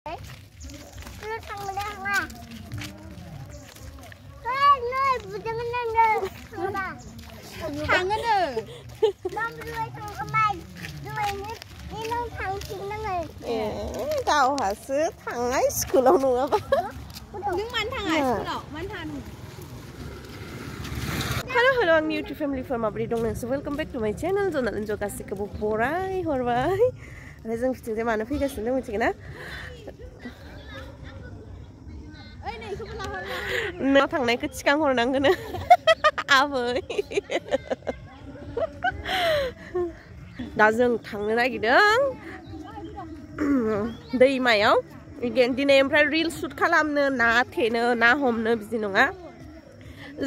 Tao hả sứ thằng ấy school đâu nữa ba. Nhưng mà thằng ấy school đâu, mà thằng. Hello ang YouTube family from Abri dong so welcome back to my channel. Zo nalan jo kasi ka borai horbai. Ada jeng fiting de mana figa sinde mo chigna. Ơi này không là hor. Nó thằng này cứ chikang hor nang gana. À với. Da jeng thangno nagidong. दैमायाव दिनै ओमफ्राय रिल shoot खालामनो ना थेनो ना हमनो बिदि नङा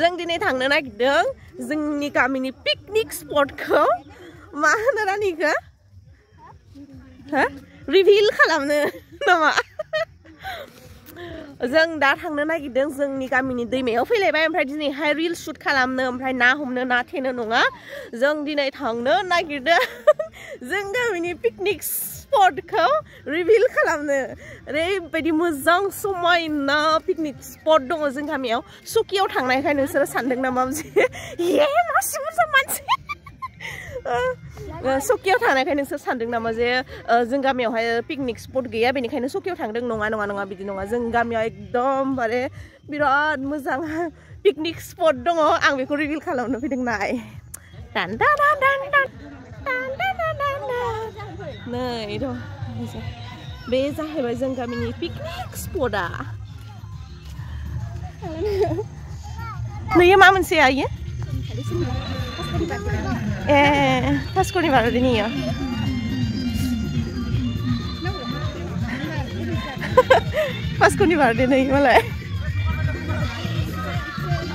जों दिनै थांनो नागिरदों जोंनि गामिनि पिकनिक स्पटखौ मा होनो रानिखौ हो रिभिल खालामनो नामा जों दा थांनो नागिरदों जोंनि गामिनि दैमायाव फैलायबाय ओमफ्राय दिनैहाय रिल शुट खालामनो ओमफ्राय ना हमनो ना थेनो नङा जों दिनै थांनो नागिरदों जों गामिनि पिकनिक स्पटखौ रिभिल खालामनो ओरैबायदि मोजां समायना पिकनिक स्पट दङ जों गामियाव सुकियाव थांनायखाय नोंसोरो सानदों नामा जे ये मासि मोजां मानसि सुकियाव थांनायखाय नोंसोर सानदों नामा जे जों गामियावहाय पिकनिक स्पट गैया बेनिखायनो सुकियाव थांदों नङा नङा नङा बिदि नङा जों गामियाव एकदमबारे बिराद मोजां पिकनिक स्पट दङ आं बेखौ रिभिल खालामनो फैदों नाय दान दान दान दान दान नै दं बे जाहैबाय जों गामिनि पिकनिक स्पटआ नैयो मा मोनसे आयो ए पासक'नि बारदे नैयो पासक'नि बारदे नै मालाय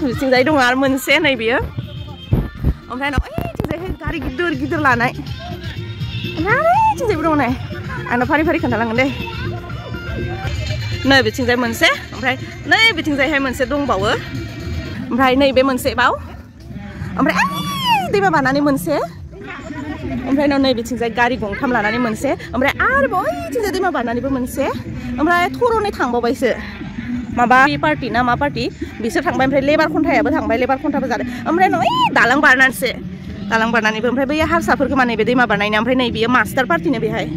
बिथिंजाय दङ आरो मोनसे नै बियो ओमफ्राय उनाव ओइथिंजायहाय गारि गिदिर गिदिर लानाय बिथिंजायबो दङ नै आंनो फारि फारि खोन्थालांगोन दे नै बिथिंजाय मोनसे ओमफ्राय नै बिथिंजायहाय मोनसे दंबावो ओमफ्राय नैबे मोनसे बाव ओमफ्राय दैमा बारनानै मोनसे ओमफ्राय नै बिथिंजाय गारि गंथाम लानानै मोनसे ओमफ्राय आरोबाव ओइथिंजाय दैमा बारनानैबो मोनसे ओमफ्राय थरनै थांबावबायसो माबा पार्टि ना मा पार्टि बिसोर थांबाय ओमफ्राय लेबार खन्थायाबो थांबाय लेबार खन्थाबो जादों ओमफ्राय नै दालां बारनानैसो दालां बारनानैबो ओमफ्राय बै हारसाफोरखौ माने बे दैमा बारनायना ओमफ्राय नै बियो मास्टार पार्टिनो बेहाय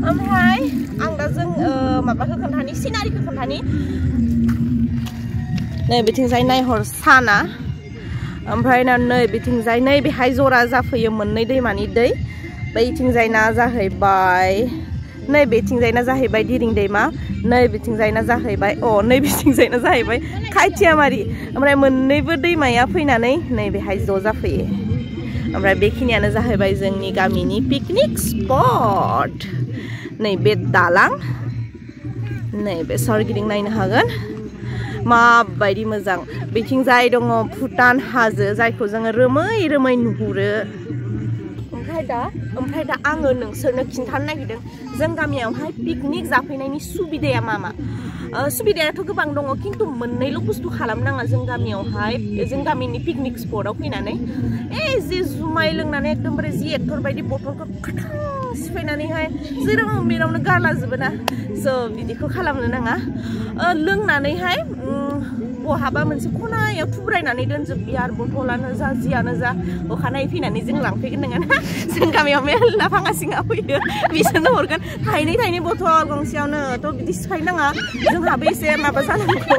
ओमफ्राय आं दा जों माबाखौ खोन्थानि सिनारिखौ खोन्थानि नै बिथिंजाय नायहर साना ओमफ्राय नै बिथिंजाय नै बेहाय जरा जाफैयो मोननै दैमानि दै बैथिंजायना जाहैबाय नै बेथिंजायना जाहैबाय दिरिं दैमा नै बिथिंजायना जाहैबाय नै बिथिंजायना जाहैबाय खायथियामारि ओमफ्राय मोननैबो दैमाया फैनानै नै बेहाय ज' जाफैयो ओमफ्राय बेखिनियानो जाहैबाय जोंनि गामिनि पिकनिक स्पट नै बे दालां नै बे सोरगिदिं नायनो हागोन माबायदि मोजां बेथिंजाय दङ भुटान हाजो जायखौ जोङो रोमै रोमै नुहुरो ओमफ्राय दा आङो नोंसोरनो खिन्थानो नागिरदों जों गामियावहाय पिकनिक जाफैनायनि सुबिदाया मा मा सुबिदायाथ' गोबां दङ खिन्थु मोननैल' बुस्थु खालामनाङा जों गामियावहाय जों गामिनि पिकनिक स्पटआव फैनानै जे जुमाय लोंनानै एकदमबारे जि एक्टर बायदि बथलखौ खाथां सिफायनानैहाय जेराव मेरावनो गारलाजोबो ना स' बिदिखौ खालामनो नाङा लोंनानैहाय बहाबा मोनसे खनायाव थुब्रायनानै दोनजोब बियार बथलानो जा जियानो जा अखानायै फैनानै जों लांफैगोन नङा ना जों गामियाव मेरला फाङासिङा फैयो बिसोरनो हरगोन थाइनै थाइनै बथल गंसेयावनो थ' बिदि सिफायनाङा जोंहाबो एसे माबा जानांगौ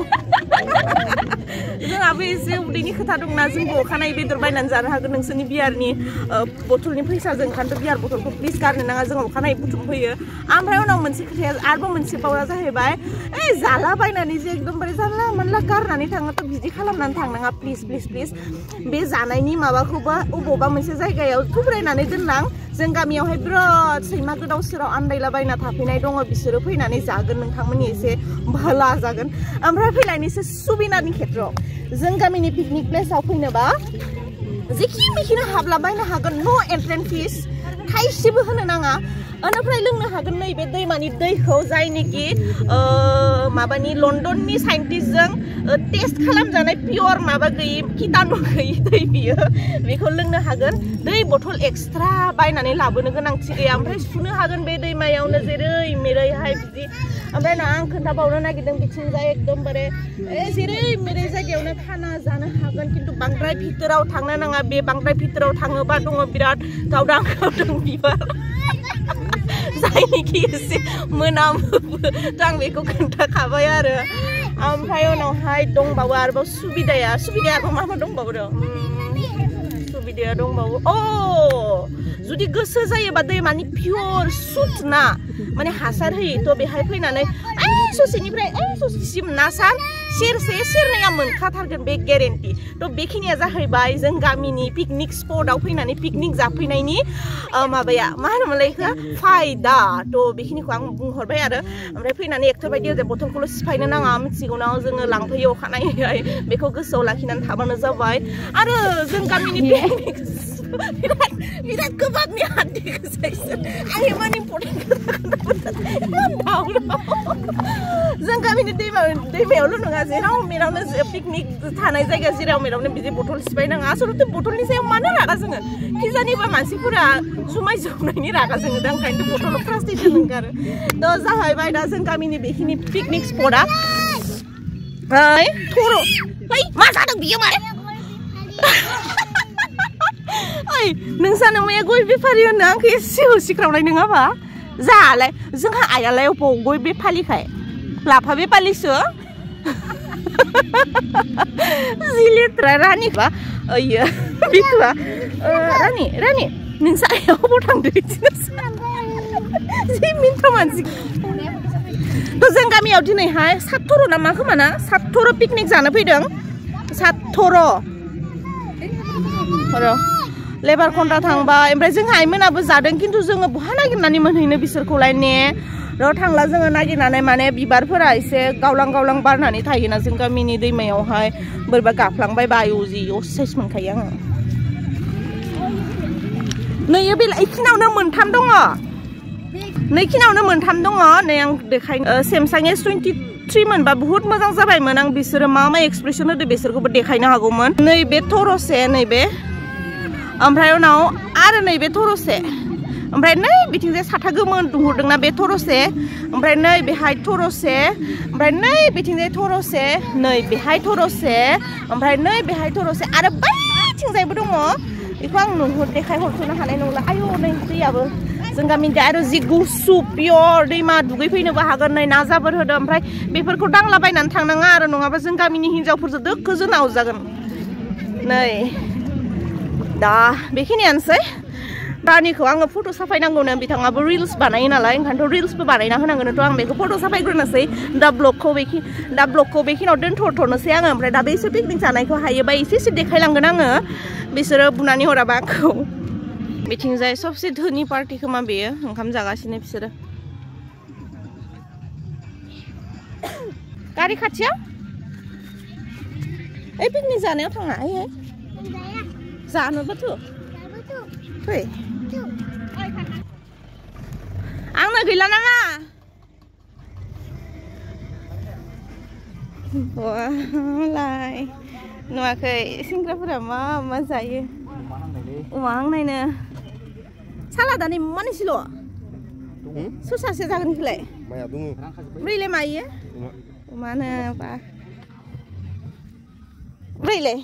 जोंहाबो एसे उदैनि खोथा दंना जोंबो अखानायै बेदर बायनानै जानो हागोन नोंसोरनि बियारनि बथलनि फैसाजों ओंखायनोथ' बियार बथलखौ प्लिज गारनो नाङा जों अखानायै बुथुमफैयो ओमफ्राय उनाव मोनसे खोथाया आरोबाव मोनसे बावरा जाहैबाय जाला बायनानै जे एकदमबारे जानला मोनला गारनानै थाङोथ' बिदि खालामनानै थांनाङा प्लिज प्लिज प्लिज बे जानायनि माबाखौबा अबावबा मोनसे जायगायाव थुब्रायनानै दोननां जों गामियावहाय बिराद सैमा गोदाव सोराव आन्दायलाबायना थाफैनाय दङ बिसोरो फैनानै जागोन नोंथांमोननि एसे भला जागोन ओमफ्राय फैनायनिसो सुबिदानि खेत्रआव जों गामिनि पिकनिक प्लेसआव फैनोबा जेखि मेखिनो हाबलाबायनो हागोन नो एन्ट्रेन्स फिस थाइसेबो होनो नाङा ओमफ्राय लोंनो हागोन नैबे दैमानि दैखौ जायनिखि माबानि लन्डननि साइन्टिस्टजों टेस्ट खालामजानाय पियर माबा गैयि कीटाणु गैयि दै बियो बेखौ लोंनो हागोन दै बथल एक्सट्रा बायनानै लाबोनो गोनांथि गैया ओमफ्राय सुनो हागोन बे दैमायावनो जेरै मेरैहाय बिदि ओमफ्राय आं खोन्थाबावनो नागिरदों बिथिंजाय एकदमबारे जेरै मेरै जायगायावनो खाना जानो हागोन खिन्थु बांद्राय भितराव थांनो नाङा बे बांद्राय भितराव थाङोबा दङ बिराद गावदां गावदां बिबार जायनिखि एसे मोनामोबो आं बेखौ खोन्थाखाबाय आरो ओमफ्राय उनावहाय दंबावो आरोबाव सुबिदाया मा दंबावो सुबिदाया दंबावो जुदि गोसो जायोबा दैमानि पियर सुट ना माने हासार होयो थ' बेहाय फैनानै ससेनिफ्राय ससेसिम ना सार सेरसे सेरनैया मोनखाथारगोन बे गेरेन्टि थ' बेखिनिया जाहैबाय जों गामिनि पिकनिक स्पटआव फैनानै पिकनिक जाफैनायनि माबाया मा होनोमोनलाय बेखौ फायदा थ' बेखिनिखौ आं बुंहरबाय आरो ओमफ्राय फैनानै एक्टर बायदि ओरै बथलखौल' सिफायनो नाङा मिथिगौनाव जोङो लांफैयो अखानायै बेखौ गोसोआव लाखिनानै थाबानो जाबाय आरो जों गामिनि पिकनिक बिराद गोबाबनि हान्थि गोसायसो आं इमान इम्पर्टेन्ट जों गामिनि दैमायावल' नङा जेराव मेरावनो पिकनिक थानाय जायगा जेराव मेरावनो बिदि बथल सिफायनाङा आसलथे बथलनि सायाव मानो रागा जोङो खिजानिबा मानसिफोरा जुमाय जौनायनि रागा जोङो दा ओंखायनो बथलाव प्लास्टिकजों ओंखारो थ' जाहैबाय दा जों गामिनि बेखिनि पिकनिक स्पटआ मा जादों बियो मारे नोंसानो मैया गय बेफारि होनो आंखौ एसे होसिख्रावनाय नङाबा जालाय जोंहा आइयालाय अबाव गय बेफालिखाय लाफा बेफालिसो जि लेथ्रा रानिबा ओइयो बिथुआ रानि नोंसा आइया अबाव थांदो जि मिन्था मानसि थ' जों गामियाव दिनैहाय सातथर' ना मा खोमा ना सातथर' पिकनिक जानो फैदों सातथर' लेबार कन्ट्रा थांबाय ओमफ्राय जोंहा आइमोनाबो जादों खिन्थु जोङो बहा नागिरनानै मोनहैनो बिसोरखौलाय ने र' थांला जोङो नागिरनानै माने बिबारफोरा एसे गावलां गावलां बारनानै थायोना जों गामिनि दैमायावहाय बोरैबा गाफ्लांबाय बायो जि साइज मोनखायो आङो नैयो बेखिनावनो मोनथाम दङ नै आं देखायनो सेमसां S23 मोनबा बुहुत मोजां जाबायमोन आं बिसोरो मा एक्सप्रेसन होदो बिसोरखौबो देखायनो हागौमोन नैबे थरसे नैबे ओमफ्राय उनाव आरो नैबे थरसे ओमफ्राय नै बिथिंजाय साथा गोमोन दुहरदोंना बे थरसे ओमफ्राय नै बेहाय थरसे ओमफ्राय नै बिथिंजाय थरसे नै बेहाय थरसे ओमफ्राय नै बेहाय थरसे आरो बैथिंजायबो दङ बेखौ आं देखायहरथ'नो हानाय नंला आयौ नै दैयाबो जों गामिनि आरो जि गुसु पियर दैमा दुगैफैनोबो हागोन नै ना जाबोर होदो ओमफ्राय बेफोरखौ दांलाबायनानै थांनाङा आरो नङाबा जों गामिनि हिनजावफोरजों दोखोजों नावजागोन नै दा बेखिनियानोसै दानिखौ आङो फट' साफायनांगौनो बिथाङाबो रिल्स बानायो नालाय ओंखायनोथ' रिल्सबो बानायना होनांगोनथ' आं बेखौ फट' साफायग्रोनोसै दा ब्लगखौ बेखिनियाव दोनथ'नोसै आङो ओमफ्राय दा बेसोर पिकनिक जानायखौ हायोबा एसे देखायलांगोन आङो बिसोरो बुनानै हराबा आंखौ बिथिंजाय सबसे धोनि पार्टि खोमा बेयो ओंखाम जागासिनो बिसोरो गारि खाथियाव ओइ पिकनिक जानायाव थाङा जानोबोथ' फै आंनो गैला नामा लाय नुवाखै सेंग्राफोरा मा जायो अमा आं नायनो सालादानि मानसिल' सोर सासे जागोन बेखौलाय ब्रैलाय मायो अमानो बा ब्रैलाय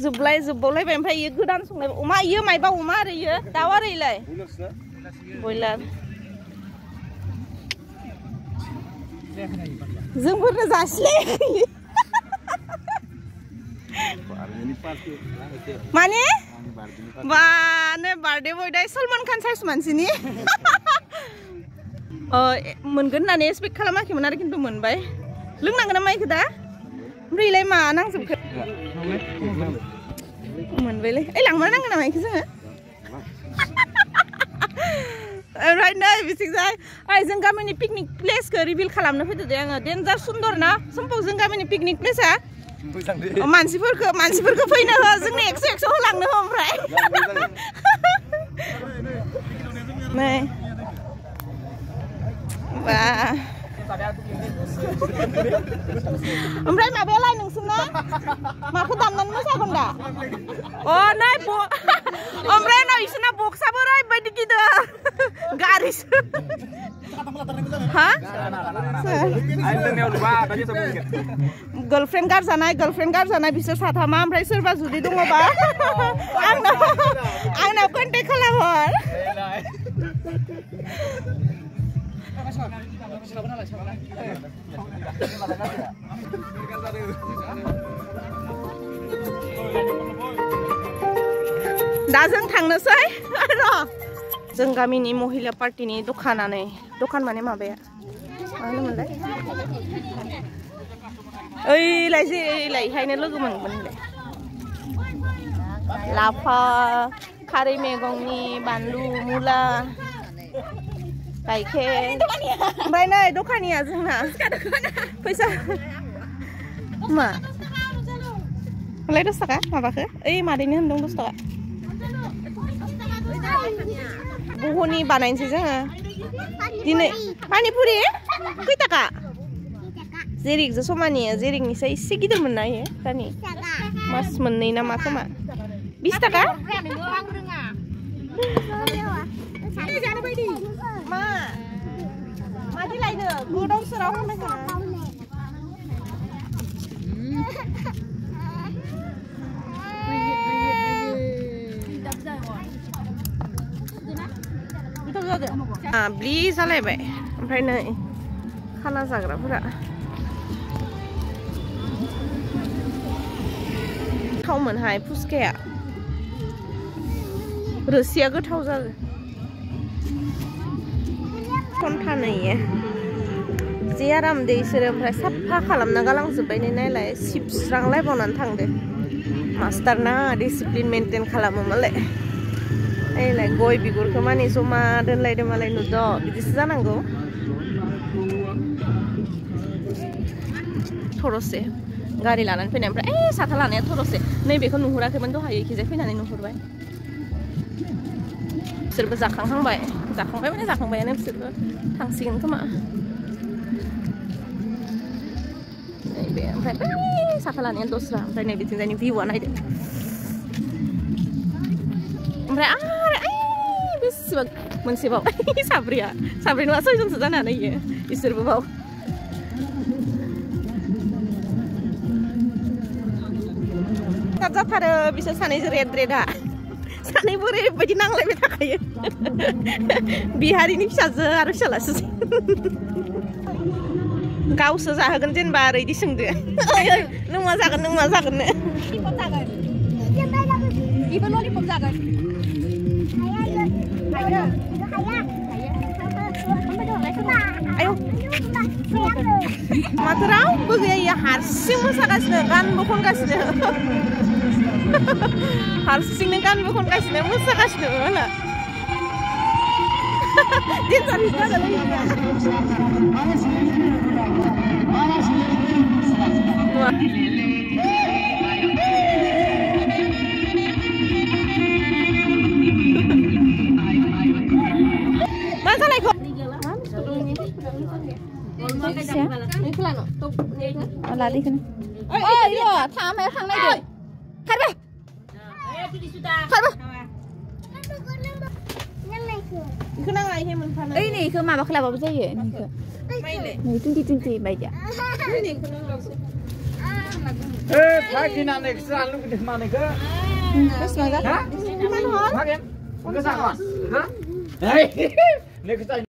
जोबबावलायबाय ओमफ्राय इयो गोदान संलायबाय अमा इयो मायबा अमा आरो इयो दाउ आरो इलाय बयलार जोंफोरनो जासिलाय माने बानो बार्थडे बयदाय सलमान खान साइज मानसिनि मोनगोन होननानै एक्सपेक्ट खालामाखैमोन आरो खिन्थु मोनबाय लोंनांगोन नामा इखौ दा ओमफ्रायलाय मा नांजोबखो मोनबायलै ओइ लांनो नांगोन नामा इखौ जोङो ओमफ्राय नै बिथिंजाय जों गामिनि पिकनिक प्लेसखौ रिभिल खालामनो फैदो दे आङो डेन्जार सुन्दर ना सम्पक जों गामिनि पिकनिक प्लेसआ मानसिफोरखौ फैनो हो जोंनो 100 होलांनो हो ओमफ्राय नै बा ओमफ्राय माबायालाय नोंसोरना माखौ दामनानै मोसागोन दा अ नै ओमफ्राय उनाव इसोरना बक्साबो ओरैबायदि गिदिर गारिसो हा गर्लफ्रेन्ड गारजानाय बिसोर साथामा ओमफ्राय सोरबा जुदि दङबा आंनाव कन्टेक्ट खालामहर दा जों थांनोसै र' जों गामिनि महिला पार्टीनि दखान माने माबाया मा होनोमोनलाय ओइलायहायनो लोगो मोनगोनलाय लाफा खारै मैगंनि बानलु मुला गाइखेर ओमफ्राय नै दखानिया जोंना फैसा मा हलाय 10 थाखा माबाखो ओइ मादैनो होनदों 10 थाखा बुहुनि बानायनोसै जोङो दिनै पानिपुरि खै थाखा जेरिकजों समानि जेरिकनिसाय एसे गिदिर मोननो हायो दानि मास मोननै ना मा खोमा 20 थाखा मादि लायनो गोदाव सोराव होनबाय थाना ब्लि जालायबाय ओमफ्राय नै खाना जाग्राफोरा थावमोनहाय फुसकाया रोसिया गोथाव जागोन खन्थानैयो जे आराम दै इसोरो ओमफ्राय साफा खालामना गालांजोब्बाय नायलाय सिबस्रांलायबावनानै थांदो मास्टार ना डिसिप्लिन मेनटेन खालामो मालाय नायलाय गय बिगुरखौ माने जमा दोनलायदों मालाय नुदो बिदिसो जानांगौ थरसे गारि लानानै फैनाय ओमफ्राय साथा लानाया थरसे नैबेखौ नुहुराखैमोन दहाय इखिजाय फैनानै नुहुरबाय बिसोरबो जाखांबाय माने जाखांबायानो बिसोरबो थांसिगोन खोमा नैबे ओमफ्राय साथा लानाया दस्रा ओमफ्राय नै बिथिंजायनि भिउआ नायदो ओमफ्राय आरो बेसेबां मोनसेबाव साब्रै नङा 6 जनसो जानो हानाय इयो इसोरबो बाव जाथारो बिसोर सानैजों रेड-रेडा सानैबो ओरैबायदि नांलायबाय थाखायो बिहारिनि फिसाजो आरो फिसालासो गावसो जाहोगोन जेनेबा आरो इदि सोंदो नों मा जागोन इबो ललिपप जागोन ayo माथो रावबो गैया इयो हारसिं मोसागासिनो गानबो खनगासिनो हारसिंनो गानबो खनगासिनो मोसागासिनो होला देन्जारस मा जालायखो लादिखौनो ओइ थामाया थांनायदो खारबा इखौ नांला इहे मोनफानो ओइ नै इखौ माबा खालामबाबो जायो नैखौ नै 20 बायदिया ए फागिनानै जानो लुगैदों मानेखौ बेसेबां जाखो फागेन गोजान हा